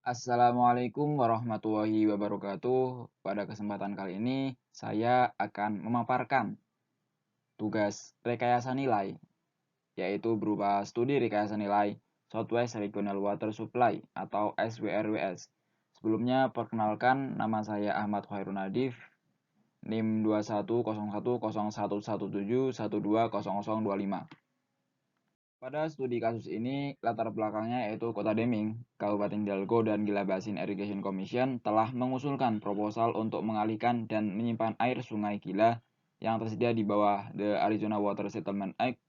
Assalamualaikum warahmatullahi wabarakatuh. Pada kesempatan kali ini, saya akan memaparkan tugas rekayasa nilai, yaitu berupa studi rekayasa nilai Southwest Regional Water Supply atau SWRWS. Sebelumnya, perkenalkan nama saya Ahmad Khairun Nadif, NIM 21010117120025. Pada studi kasus ini, latar belakangnya yaitu Kota Deming, Kabupaten Hidalgo, dan Gila Basin Irrigation Commission telah mengusulkan proposal untuk mengalihkan dan menyimpan air Sungai Gila yang tersedia di bawah The Arizona Water Settlement Act.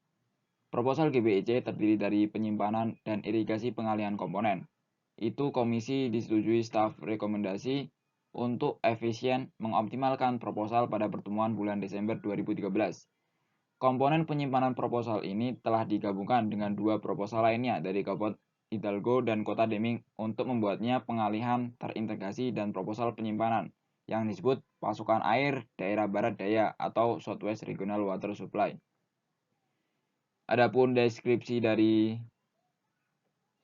Proposal GBEC terdiri dari penyimpanan dan irigasi pengalihan komponen. Itu komisi disetujui staf rekomendasi untuk efisien mengoptimalkan proposal pada pertemuan bulan Desember 2013. Komponen penyimpanan proposal ini telah digabungkan dengan dua proposal lainnya dari Kabupaten Hidalgo dan Kota Deming untuk membuatnya pengalihan terintegrasi dan proposal penyimpanan yang disebut Pasukan Air Daerah Barat Daya atau Southwest Regional Water Supply. Adapun deskripsi dari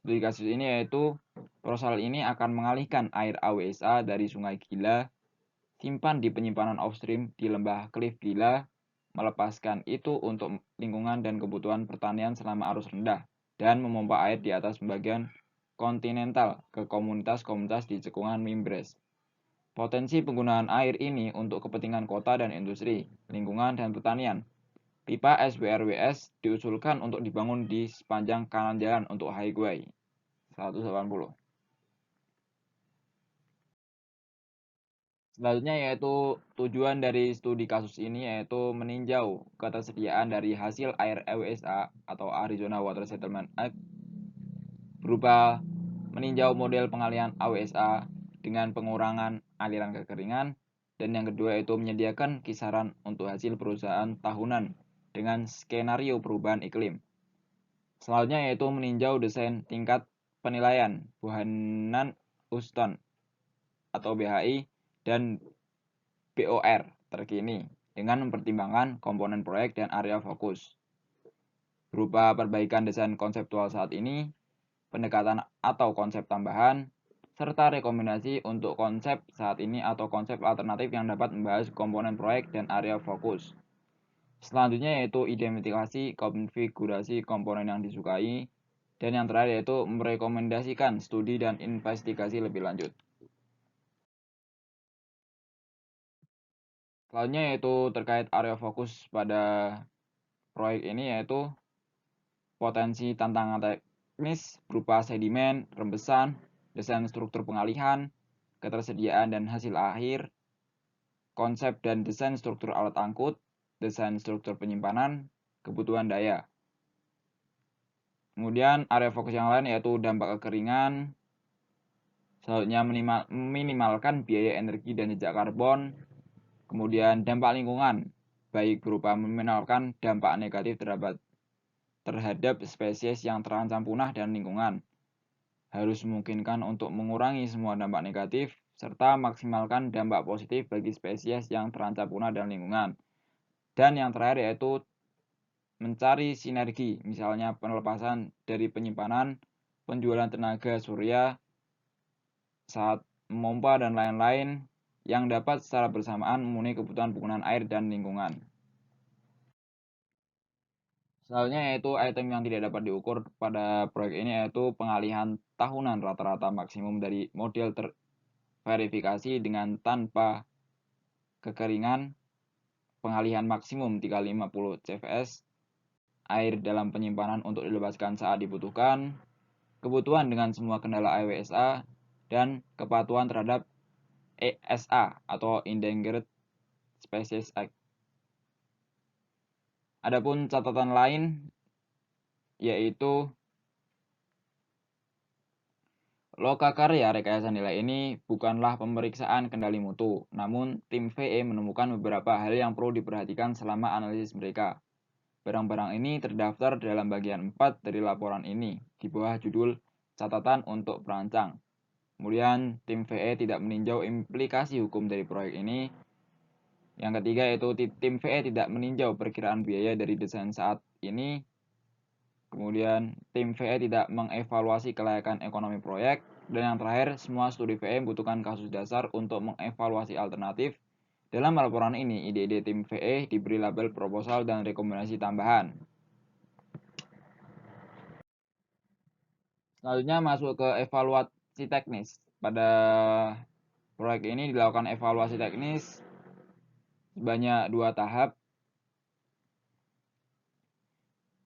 studi kasus ini yaitu proposal ini akan mengalihkan air AWSA dari Sungai Gila simpan di penyimpanan offstream di Lembah Cliff Gila, melepaskan itu untuk lingkungan dan kebutuhan pertanian selama arus rendah, dan memompa air di atas bagian kontinental ke komunitas-komunitas di cekungan Mimbres. Potensi penggunaan air ini untuk kepentingan kota dan industri, lingkungan, dan pertanian. Pipa SWRWS diusulkan untuk dibangun di sepanjang kanan jalan untuk highway 180. Selanjutnya yaitu tujuan dari studi kasus ini yaitu meninjau ketersediaan dari hasil air EWSA atau Arizona Water Settlement Act berupa meninjau model pengalihan AWSA dengan pengurangan aliran kekeringan, dan yang kedua yaitu menyediakan kisaran untuk hasil perusahaan tahunan dengan skenario perubahan iklim. Selanjutnya yaitu meninjau desain tingkat penilaian Buchanan Houston atau BHI dan BOR terkini dengan mempertimbangkan komponen proyek dan area fokus. Berupa perbaikan desain konseptual saat ini, pendekatan atau konsep tambahan, serta rekomendasi untuk konsep saat ini atau konsep alternatif yang dapat membahas komponen proyek dan area fokus. Selanjutnya yaitu identifikasi konfigurasi komponen yang disukai, dan yang terakhir yaitu merekomendasikan studi dan investigasi lebih lanjut. Selanjutnya yaitu terkait area fokus pada proyek ini yaitu potensi tantangan teknis berupa sedimen, rembesan, desain struktur pengalihan, ketersediaan dan hasil akhir, konsep dan desain struktur alat angkut, desain struktur penyimpanan, kebutuhan daya. Kemudian area fokus yang lain yaitu dampak kekeringan, selanjutnya meminimalkan biaya energi dan jejak karbon, kemudian dampak lingkungan, baik berupa meminimalkan dampak negatif terhadap spesies yang terancam punah dan lingkungan. Harus memungkinkan untuk mengurangi semua dampak negatif, serta maksimalkan dampak positif bagi spesies yang terancam punah dan lingkungan. Dan yang terakhir yaitu mencari sinergi, misalnya pelepasan dari penyimpanan, penjualan tenaga surya saat memompa dan lain-lain yang dapat secara bersamaan memenuhi kebutuhan penggunaan air dan lingkungan. Selanjutnya yaitu item yang tidak dapat diukur pada proyek ini yaitu pengalihan tahunan rata-rata maksimum dari model terverifikasi dengan tanpa kekeringan, pengalihan maksimum 350 CFS, air dalam penyimpanan untuk dilepaskan saat dibutuhkan, kebutuhan dengan semua kendala IWSA, dan kepatuhan terhadap ESA atau Endangered Species Act. Adapun catatan lain yaitu lokakarya rekayasa nilai ini bukanlah pemeriksaan kendali mutu, namun tim VE menemukan beberapa hal yang perlu diperhatikan selama analisis mereka. Barang-barang ini terdaftar dalam bagian 4 dari laporan ini, di bawah judul catatan untuk perancang. Kemudian tim VE tidak meninjau implikasi hukum dari proyek ini. Yang ketiga yaitu tim VE tidak meninjau perkiraan biaya dari desain saat ini. Kemudian tim VE tidak mengevaluasi kelayakan ekonomi proyek. Dan yang terakhir, semua studi VE membutuhkan kasus dasar untuk mengevaluasi alternatif. Dalam laporan ini, ide-ide tim VE diberi label proposal dan rekomendasi tambahan. Selanjutnya masuk ke evaluasi teknis. Pada proyek ini dilakukan evaluasi teknis sebanyak 2 tahap.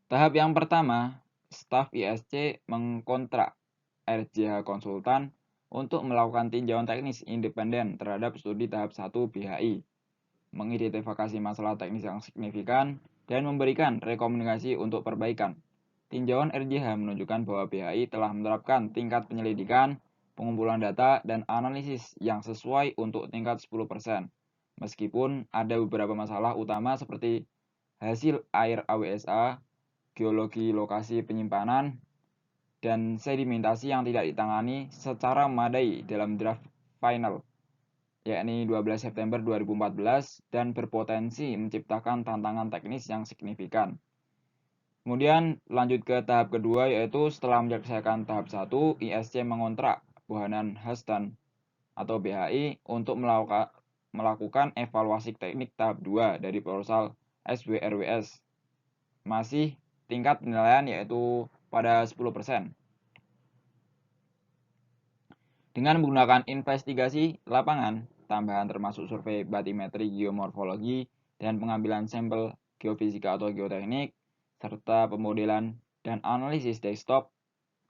Tahap yang pertama, staf ISC mengkontrak RJH Konsultan untuk melakukan tinjauan teknis independen terhadap studi tahap 1 BHI, mengidentifikasi masalah teknis yang signifikan, dan memberikan rekomendasi untuk perbaikan. Tinjauan RJH menunjukkan bahwa BHI telah menerapkan tingkat penyelidikan, pengumpulan data, dan analisis yang sesuai untuk tingkat 10%. Meskipun ada beberapa masalah utama seperti hasil air AWSA, geologi lokasi penyimpanan, dan sedimentasi yang tidak ditangani secara memadai dalam draft final, yakni 12 September 2014, dan berpotensi menciptakan tantangan teknis yang signifikan. Kemudian lanjut ke tahap kedua, yaitu setelah menyelesaikan tahap 1, ISC mengontrak Buchanan Huston atau BHI untuk melakukan evaluasi teknik tahap 2 dari proposal SWRWS. Masih tingkat penilaian yaitu pada 10%. Dengan menggunakan investigasi lapangan tambahan termasuk survei batimetri geomorfologi dan pengambilan sampel geofisika atau geoteknik, serta pemodelan dan analisis desktop,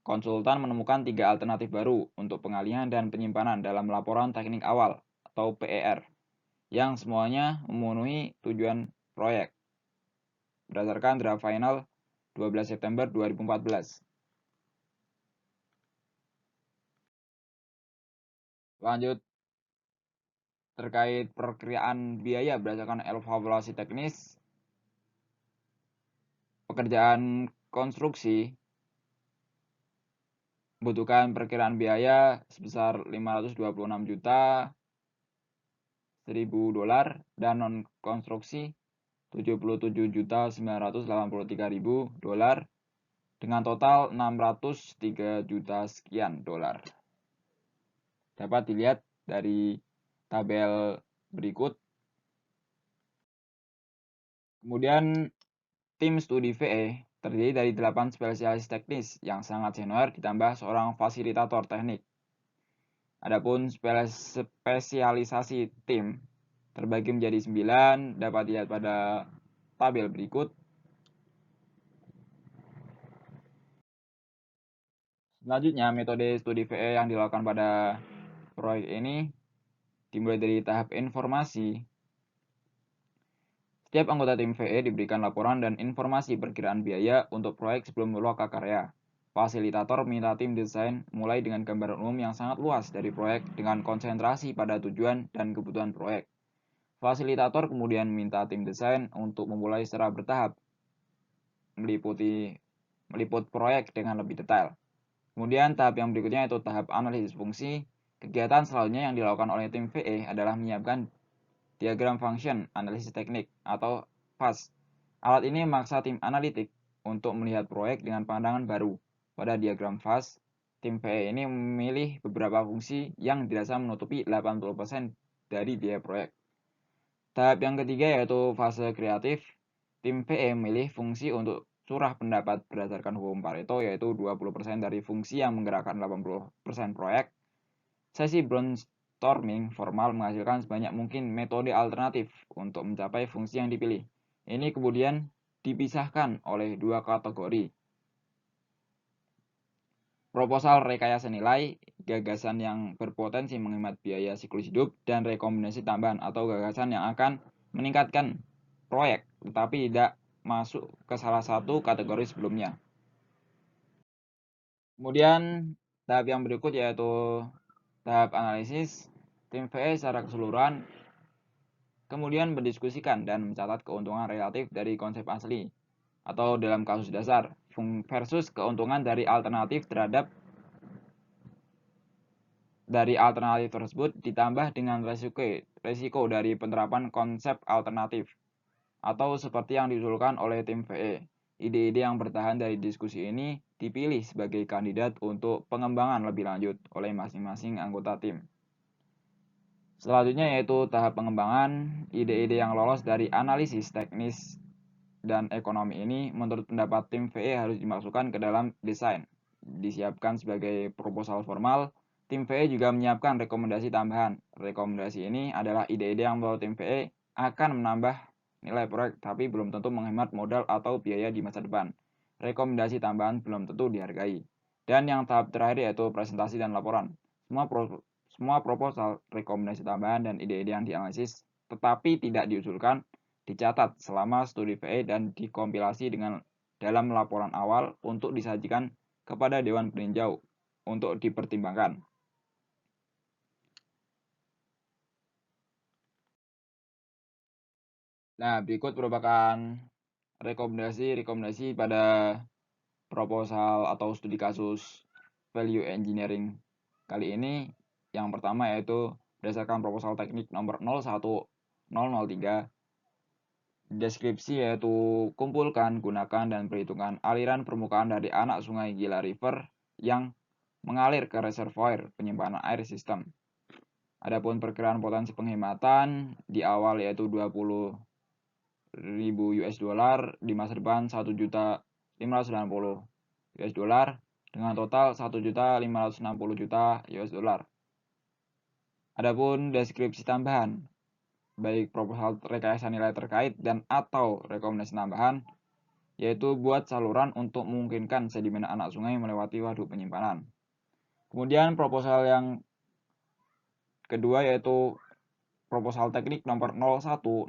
konsultan menemukan 3 alternatif baru untuk pengalihan dan penyimpanan dalam laporan teknik awal atau PER, yang semuanya memenuhi tujuan proyek berdasarkan draft final 12 September 2014. Lanjut terkait perkiraan biaya berdasarkan evaluasi teknis, pekerjaan konstruksi membutuhkan perkiraan biaya sebesar 526 juta $1.000 dan non konstruksi 77.983.000 dengan total 603 juta sekian dolar. Dapat dilihat dari tabel berikut. Kemudian tim studi VE terdiri dari 8 spesialis teknis yang sangat senior ditambah seorang fasilitator teknik. Adapun spesialisasi tim terbagi menjadi 9, dapat dilihat pada tabel berikut. Selanjutnya, metode studi VE yang dilakukan pada proyek ini dimulai dari tahap informasi. Setiap anggota tim VE diberikan laporan dan informasi perkiraan biaya untuk proyek sebelum lokakarya. Fasilitator minta tim desain mulai dengan gambaran umum yang sangat luas dari proyek dengan konsentrasi pada tujuan dan kebutuhan proyek. Fasilitator kemudian minta tim desain untuk memulai secara bertahap meliput proyek dengan lebih detail. Kemudian tahap yang berikutnya yaitu tahap analisis fungsi. Kegiatan selanjutnya yang dilakukan oleh tim VE adalah menyiapkan diagram function analisis teknik atau FAS. Alat ini memaksa tim analitik untuk melihat proyek dengan pandangan baru. Pada diagram FAS, tim VE ini memilih beberapa fungsi yang dirasa menutupi 80% dari biaya proyek. Tahap yang ketiga yaitu fase kreatif. Tim VE memilih fungsi untuk curah pendapat berdasarkan hukum Pareto, yaitu 20% dari fungsi yang menggerakkan 80% proyek. Sesi brainstorming formal menghasilkan sebanyak mungkin metode alternatif untuk mencapai fungsi yang dipilih. Ini kemudian dipisahkan oleh 2 kategori. Proposal rekayasa nilai, gagasan yang berpotensi menghemat biaya siklus hidup, dan rekomendasi tambahan atau gagasan yang akan meningkatkan proyek tetapi tidak masuk ke salah satu kategori sebelumnya. Kemudian tahap yang berikut yaitu tahap analisis. Tim VE secara keseluruhan kemudian mendiskusikan dan mencatat keuntungan relatif dari konsep asli atau dalam kasus dasar versus keuntungan dari alternatif tersebut ditambah dengan resiko dari penerapan konsep alternatif atau seperti yang diusulkan oleh tim VE. Ide-ide yang bertahan dari diskusi ini dipilih sebagai kandidat untuk pengembangan lebih lanjut oleh masing-masing anggota tim. Selanjutnya yaitu tahap pengembangan. Ide-ide yang lolos dari analisis teknis dan ekonomi ini menurut pendapat tim VE harus dimasukkan ke dalam desain. Disiapkan sebagai proposal formal, tim VE juga menyiapkan rekomendasi tambahan. Rekomendasi ini adalah ide-ide yang menurut tim VE akan menambah nilai proyek tapi belum tentu menghemat modal atau biaya di masa depan. Rekomendasi tambahan belum tentu dihargai. Dan yang tahap terakhir yaitu presentasi dan laporan. Semua proposal, rekomendasi tambahan, dan ide-ide yang dianalisis tetapi tidak diusulkan dicatat selama studi VE dan dikompilasi dalam laporan awal untuk disajikan kepada Dewan Peninjau untuk dipertimbangkan. Nah, berikut merupakan rekomendasi pada proposal atau studi kasus value engineering kali ini. Yang pertama yaitu berdasarkan proposal teknik nomor 01003. Deskripsi yaitu kumpulkan, gunakan, dan perhitungan aliran permukaan dari anak sungai Gila River yang mengalir ke reservoir penyimpanan air sistem. Adapun perkiraan potensi penghematan di awal yaitu 20.000 US dollar, di masa depan 1.590 US dollar dengan total 1.560 juta US dollar. Adapun deskripsi tambahan baik proposal rekayasa nilai terkait dan atau rekomendasi tambahan yaitu buat saluran untuk memungkinkan sedimen anak sungai melewati waduk penyimpanan. Kemudian proposal yang kedua yaitu proposal teknik nomor 01009.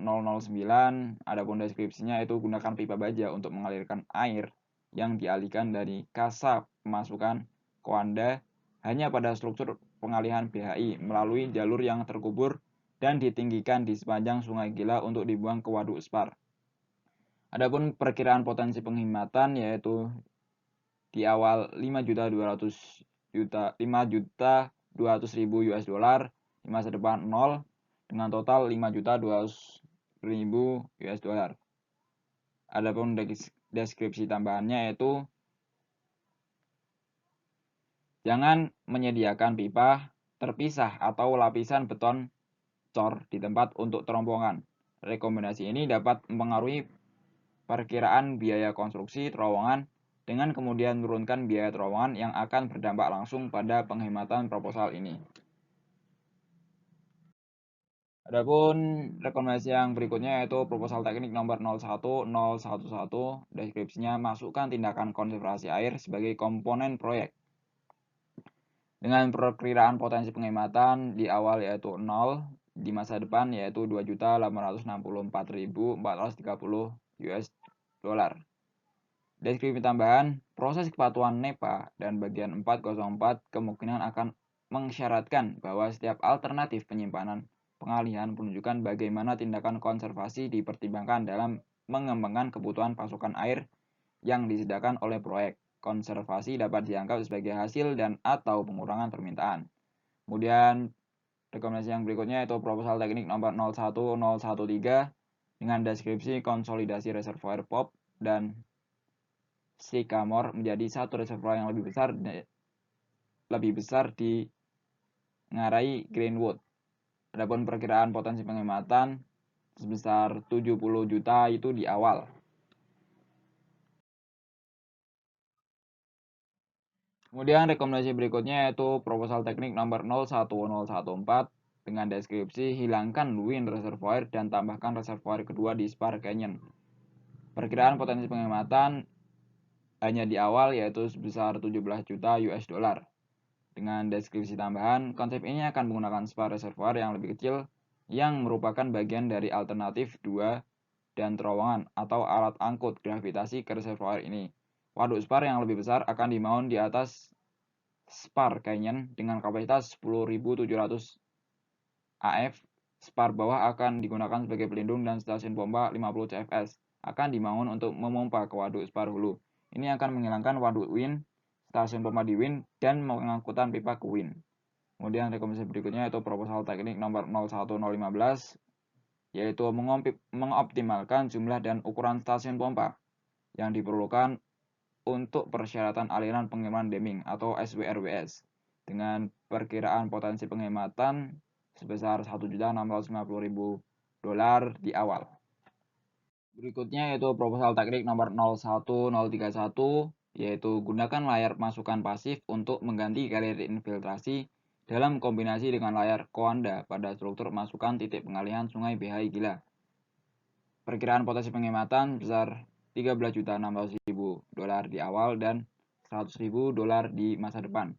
Adapun deskripsinya yaitu gunakan pipa baja untuk mengalirkan air yang dialihkan dari kasa pemasukan Koanda hanya pada struktur pengalihan BHI melalui jalur yang terkubur dan ditinggikan di sepanjang Sungai Gila untuk dibuang ke waduk Spar. Adapun perkiraan potensi penghematan yaitu di awal 5.200.000 US dollar, di masa depan 0 dengan total 5.200.000 US dollar. Adapun deskripsi tambahannya yaitu jangan menyediakan pipa terpisah atau lapisan beton cor di tempat untuk terowongan. Rekomendasi ini dapat mempengaruhi perkiraan biaya konstruksi terowongan dengan kemudian menurunkan biaya terowongan yang akan berdampak langsung pada penghematan proposal ini. Adapun rekomendasi yang berikutnya yaitu proposal teknik nomor 01011. Deskripsinya masukkan tindakan konservasi air sebagai komponen proyek. Dengan perkiraan potensi penghematan di awal yaitu 0, di masa depan yaitu 2.864.430 US dollar. Deskripsi tambahan, proses kepatuhan NEPA dan bagian 404 kemungkinan akan mensyaratkan bahwa setiap alternatif penyimpanan pengalihan menunjukkan bagaimana tindakan konservasi dipertimbangkan dalam mengembangkan kebutuhan pasokan air yang disediakan oleh proyek. Konservasi dapat dianggap sebagai hasil dan atau pengurangan permintaan. Kemudian rekomendasi yang berikutnya yaitu proposal teknik nomor 01013 dengan deskripsi konsolidasi reservoir POP dan Sycamore menjadi satu reservoir yang lebih besar di Ngarai Greenwood. Adapun perkiraan potensi penghematan sebesar 70 juta itu di awal. Kemudian rekomendasi berikutnya yaitu proposal teknik nomor 01014 dengan deskripsi hilangkan Lewin Reservoir dan tambahkan reservoir kedua di Spar Canyon. Perkiraan potensi penghematan hanya di awal yaitu sebesar 17 juta US dollar. Dengan deskripsi tambahan, konsep ini akan menggunakan Spar Reservoir yang lebih kecil yang merupakan bagian dari alternatif 2 dan terowongan atau alat angkut gravitasi ke reservoir ini. Waduk Spar yang lebih besar akan dibangun di atas Spar Canyon dengan kapasitas 10.700 AF. Spar bawah akan digunakan sebagai pelindung dan stasiun pompa 50 CFS akan dibangun untuk memompa ke waduk Spar hulu. Ini akan menghilangkan waduk Win, stasiun pompa di Win, dan pengangkutan pipa ke Win. Kemudian rekomendasi berikutnya yaitu proposal teknik nomor 01015 yaitu mengoptimalkan jumlah dan ukuran stasiun pompa yang diperlukan untuk persyaratan aliran pengiriman damming atau SWRWS dengan perkiraan potensi penghematan sebesar $1.650.000 di awal. Berikutnya yaitu proposal teknik nomor 01031, yaitu gunakan layar masukan pasif untuk mengganti galeri infiltrasi dalam kombinasi dengan layar Coanda pada struktur masukan titik pengalihan Sungai Behai Gila. Perkiraan potensi penghematan besar $13.600.000 di awal dan $100.000 di masa depan.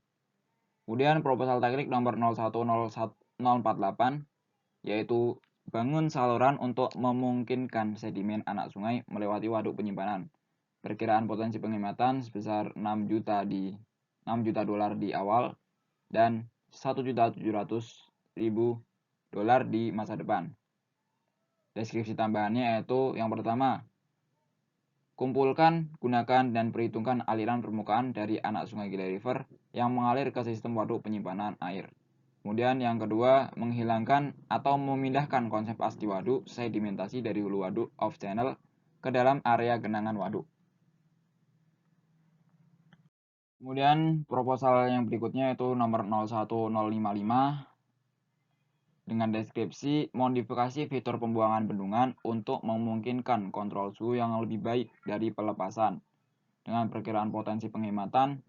Kemudian proposal teknik nomor 010048, yaitu bangun saluran untuk memungkinkan sedimen anak sungai melewati waduk penyimpanan. Perkiraan potensi penghematan sebesar $6 juta di awal dan $1.700.000 di masa depan. Deskripsi tambahannya yaitu yang pertama, kumpulkan, gunakan, dan perhitungkan aliran permukaan dari anak sungai Gila River yang mengalir ke sistem waduk penyimpanan air. Kemudian yang kedua, menghilangkan atau memindahkan konsep asli waduk sedimentasi dari hulu waduk off channel ke dalam area genangan waduk. Kemudian proposal yang berikutnya yaitu nomor 01055 dengan deskripsi modifikasi fitur pembuangan bendungan untuk memungkinkan kontrol suhu yang lebih baik dari pelepasan dengan perkiraan potensi penghematan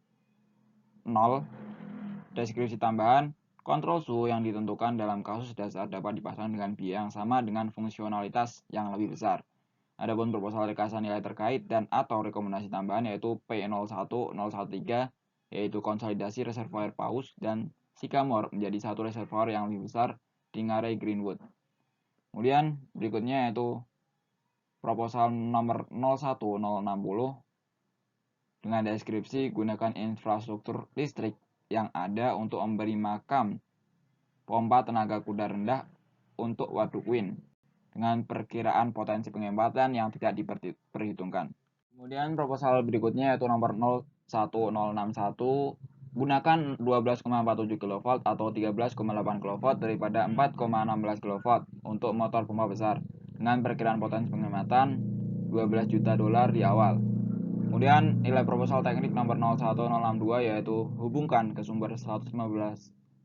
0. Deskripsi tambahan, kontrol suhu yang ditentukan dalam kasus dasar dapat dipasang dengan biaya yang sama dengan fungsionalitas yang lebih besar. Adapun proposal rekasan nilai terkait dan atau rekomendasi tambahan yaitu P01013, yaitu konsolidasi reservoir paus dan Sycamore menjadi satu reservoir yang lebih besar di Ngarai Greenwood. Kemudian berikutnya yaitu proposal nomor 01060 dengan deskripsi gunakan infrastruktur listrik yang ada untuk memberi makam pompa tenaga kuda rendah untuk waduk Win dengan perkiraan potensi penghematan yang tidak diperhitungkan. Kemudian proposal berikutnya yaitu nomor 01061, gunakan 12,47 kV atau 13,8 kV daripada 4,16 kV untuk motor pompa besar dengan perkiraan potensi penghematan $12 juta di awal. Kemudian nilai proposal teknik nomor 01062 yaitu hubungkan ke sumber 115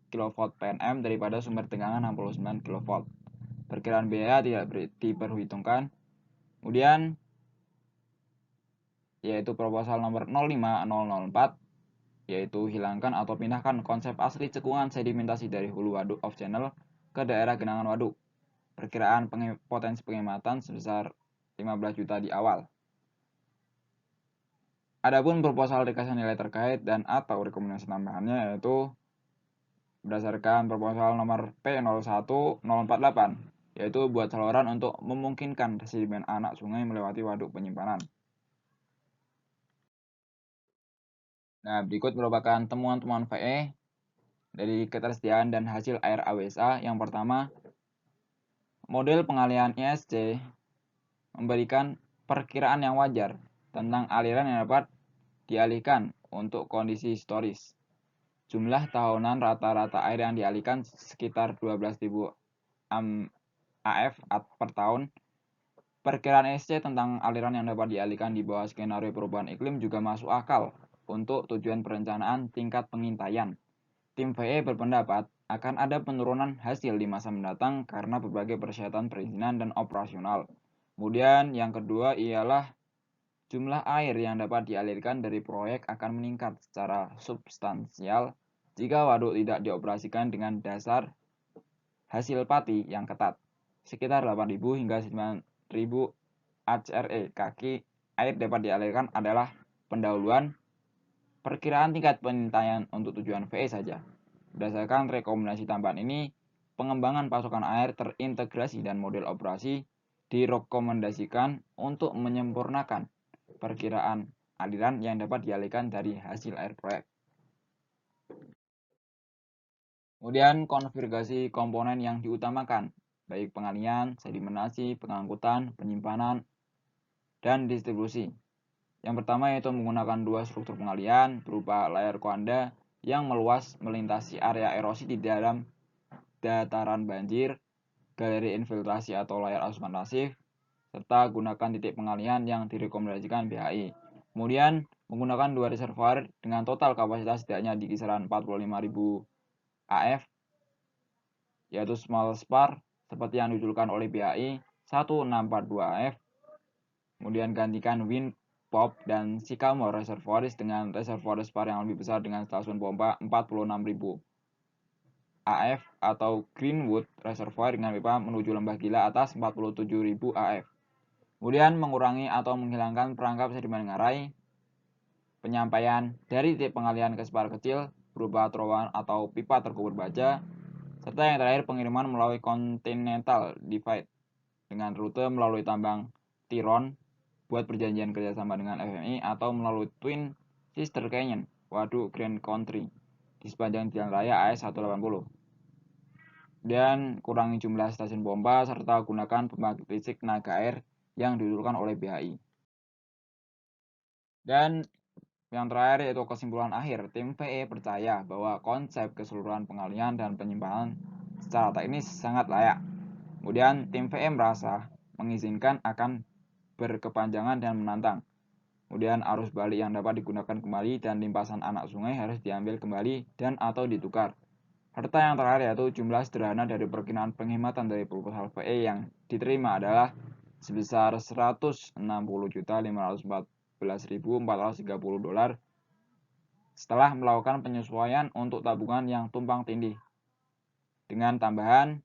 kV PNM daripada sumber tegangan 69 kV. Perkiraan biaya tidak diperhitungkan. Kemudian yaitu proposal nomor 05004, yaitu hilangkan atau pindahkan konsep asli cekungan sedimentasi dari hulu waduk off channel ke daerah genangan waduk. Perkiraan potensi penghematan sebesar 15 juta di awal. Adapun proposal rekasan nilai terkait dan atau rekomendasi tambahannya yaitu berdasarkan proposal nomor P01048, yaitu buat saluran untuk memungkinkan sedimen anak sungai melewati waduk penyimpanan. Nah, berikut merupakan temuan-temuan VE dari ketersediaan dan hasil air AWSA. Yang pertama, model pengalihan ISC memberikan perkiraan yang wajar tentang aliran yang dapat dialihkan untuk kondisi historis. Jumlah tahunan rata-rata air yang dialihkan sekitar 12.000 AF per tahun. Perkiraan ISC tentang aliran yang dapat dialihkan di bawah skenario perubahan iklim juga masuk akal untuk tujuan perencanaan tingkat pengintaian. Tim VE berpendapat akan ada penurunan hasil di masa mendatang karena berbagai persyaratan perizinan dan operasional. Kemudian yang kedua ialah jumlah air yang dapat dialirkan dari proyek akan meningkat secara substansial jika waduk tidak dioperasikan dengan dasar hasil pati yang ketat, sekitar 8.000 hingga 9.000 HRE kaki air dapat dialirkan adalah pendahuluan perkiraan tingkat pengintaian untuk tujuan VE saja. Berdasarkan rekomendasi tambahan ini, pengembangan pasokan air terintegrasi dan model operasi direkomendasikan untuk menyempurnakan perkiraan aliran yang dapat dialihkan dari hasil air proyek. Kemudian konfigurasi komponen yang diutamakan, baik pengalian, sedimentasi, pengangkutan, penyimpanan, dan distribusi. Yang pertama yaitu menggunakan dua struktur pengalian berupa layar Coanda yang meluas melintasi area erosi di dalam dataran banjir, galeri infiltrasi atau layar asupan pasif, serta gunakan titik pengalihan yang direkomendasikan BHI. Kemudian menggunakan 2 reservoir dengan total kapasitas setidaknya di kisaran 45.000 AF, yaitu small spar seperti yang diusulkan oleh BHI 1642 AF. Kemudian gantikan Wind Pop dan Sycamore Reservoirs dengan reservoir spar yang lebih besar dengan stasiun pompa 46.000 AF atau Greenwood Reservoir dengan pipa menuju Lembah Gila atas 47.000 AF. Kemudian mengurangi atau menghilangkan perangkap sedimen ngarai, penyampaian dari titik pengalihan ke spar kecil berupa terowongan atau pipa terkubur baja, serta yang terakhir pengiriman melalui Continental Divide dengan rute melalui tambang Tiron buat perjanjian kerjasama dengan FMI atau melalui Twin Sister Canyon, Waduk Grand Country di sepanjang jalan raya AS 180. Dan kurangi jumlah stasiun pompa serta gunakan pembangkit listrik tenaga air yang diusulkan oleh BHI. Dan yang terakhir yaitu kesimpulan akhir, tim VE percaya bahwa konsep keseluruhan pengalihan dan penyimpanan secara teknis sangat layak. Kemudian tim VE merasa mengizinkan akan berkepanjangan dan menantang. Kemudian arus balik yang dapat digunakan kembali dan limpasan anak sungai harus diambil kembali dan atau ditukar. Serta yang terakhir yaitu jumlah sederhana dari perkiraan penghematan dari proposal VE yang diterima adalah sebesar $160.514.430 setelah melakukan penyesuaian untuk tabungan yang tumpang tindih dengan tambahan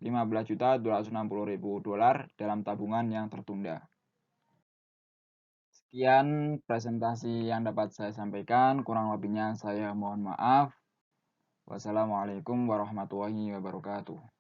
$15.260.000 dalam tabungan yang tertunda. Sekian presentasi yang dapat saya sampaikan, kurang lebihnya saya mohon maaf. Wassalamualaikum warahmatullahi wabarakatuh.